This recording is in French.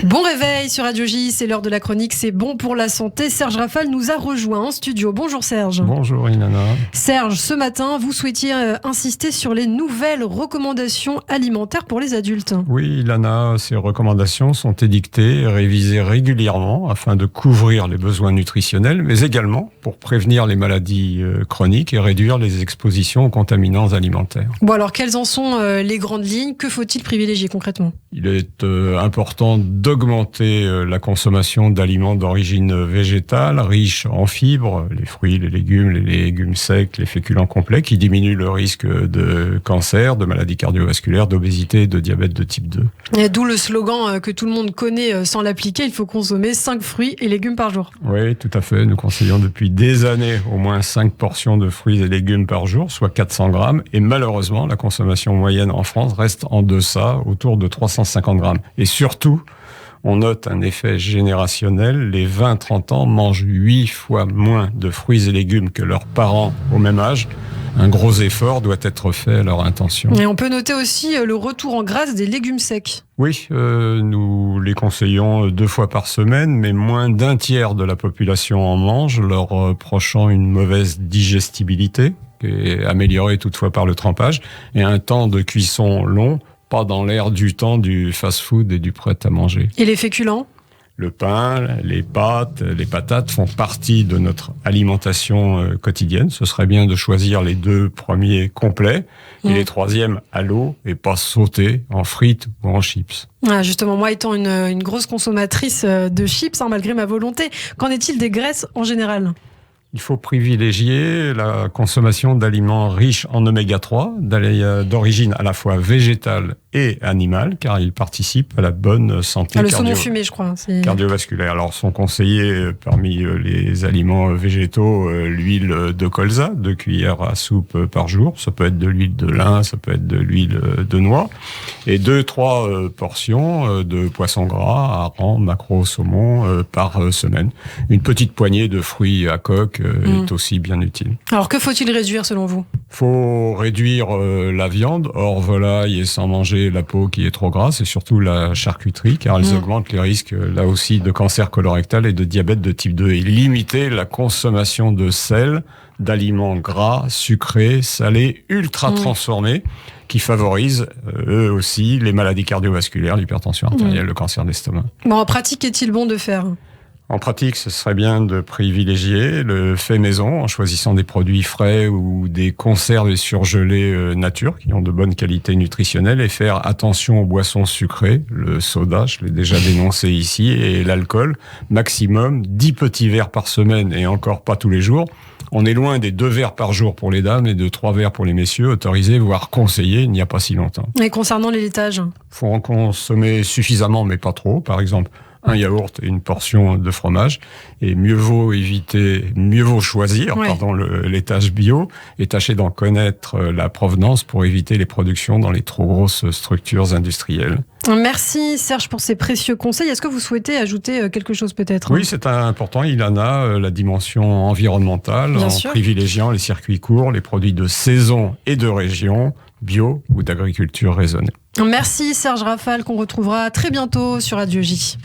Bon réveil sur Radio J, c'est l'heure de la chronique, c'est bon pour la santé. Serge Rafal nous a rejoint en studio. Bonjour Serge. Bonjour Ilana. Serge, ce matin, vous souhaitiez insister sur les nouvelles recommandations alimentaires pour les adultes. Oui Ilana, ces recommandations sont édictées et révisées régulièrement afin de couvrir les besoins nutritionnels, mais également pour prévenir les maladies chroniques et réduire les expositions aux contaminants alimentaires. Bon alors, quelles en sont les grandes lignes? Que faut-il privilégier concrètement? Il est important d'augmenter la consommation d'aliments d'origine végétale, riches en fibres, les fruits, les légumes secs, les féculents complets, qui diminuent le risque de cancer, de maladies cardiovasculaires, d'obésité et de diabète de type 2. Et d'où le slogan que tout le monde connaît sans l'appliquer, il faut consommer 5 fruits et légumes par jour. Oui, tout à fait. Nous conseillons depuis des années au moins 5 portions de fruits et légumes par jour, soit 400 grammes. Et malheureusement, la consommation moyenne en France reste en deçà, autour de 350 grammes. Et surtout, on note un effet générationnel. Les 20-30 ans mangent 8 fois moins de fruits et légumes que leurs parents au même âge. Un gros effort doit être fait à leur intention. Et on peut noter aussi le retour en grâce des légumes secs. Oui, nous les conseillons 2 fois par semaine, mais moins d'un tiers de la population en mange, leur reprochant une mauvaise digestibilité, qui est améliorée toutefois par le trempage, et un temps de cuisson long, pas dans l'air du temps du fast-food et du prêt-à-manger. Et les féculents ? Le pain, les pâtes, les patates font partie de notre alimentation quotidienne. Ce serait bien de choisir les 2 premiers complets et les 3e à l'eau et pas sautés en frites ou en chips. Ah, justement, moi étant une grosse consommatrice de chips, malgré ma volonté, qu'en est-il des graisses en général ? Il faut privilégier la consommation d'aliments riches en oméga 3, d'origine à la fois végétale et animale, car ils participent à la bonne santé le saumon fumé, je crois. Cardiovasculaire. Alors, sont conseillés parmi les aliments végétaux l'huile de colza, 2 cuillères à soupe par jour. Ça peut être de l'huile de lin, ça peut être de l'huile de noix. Et 2-3 portions de poisson gras, hareng, maquereau, saumon par semaine. Une petite poignée de fruits à coque est aussi bien utile. Alors, que faut-il réduire selon vous ? Faut réduire la viande, hors volaille et sans manger la peau qui est trop grasse, et surtout la charcuterie, car elles augmentent les risques, là aussi, de cancer colorectal et de diabète de type 2. Et limiter la consommation de sel, d'aliments gras, sucrés, salés, ultra transformés, qui favorisent, eux aussi, les maladies cardiovasculaires, l'hypertension artérielle, le cancer d'estomac. Bon, en pratique, qu'est-il bon de faire ? En pratique, ce serait bien de privilégier le fait maison en choisissant des produits frais ou des conserves et surgelés nature qui ont de bonnes qualités nutritionnelles, et faire attention aux boissons sucrées, le soda, je l'ai déjà dénoncé ici, et l'alcool, maximum 10 petits verres par semaine et encore pas tous les jours. On est loin des 2 verres par jour pour les dames et de 3 verres pour les messieurs, autorisés, voire conseillés il n'y a pas si longtemps. Et concernant les laitages ? Faut en consommer suffisamment, mais pas trop. Par exemple, un yaourt et une portion de fromage. Et mieux vaut choisir le laitage bio et tâcher d'en connaître la provenance pour éviter les productions dans les trop grosses structures industrielles. Merci Serge pour ces précieux conseils. Est-ce que vous souhaitez ajouter quelque chose peut-être ? Oui, c'est important. Ilana, la dimension environnementale, privilégiant les circuits courts, les produits de saison et de région, bio ou d'agriculture raisonnée. Merci Serge Rafal, qu'on retrouvera très bientôt sur Radio J.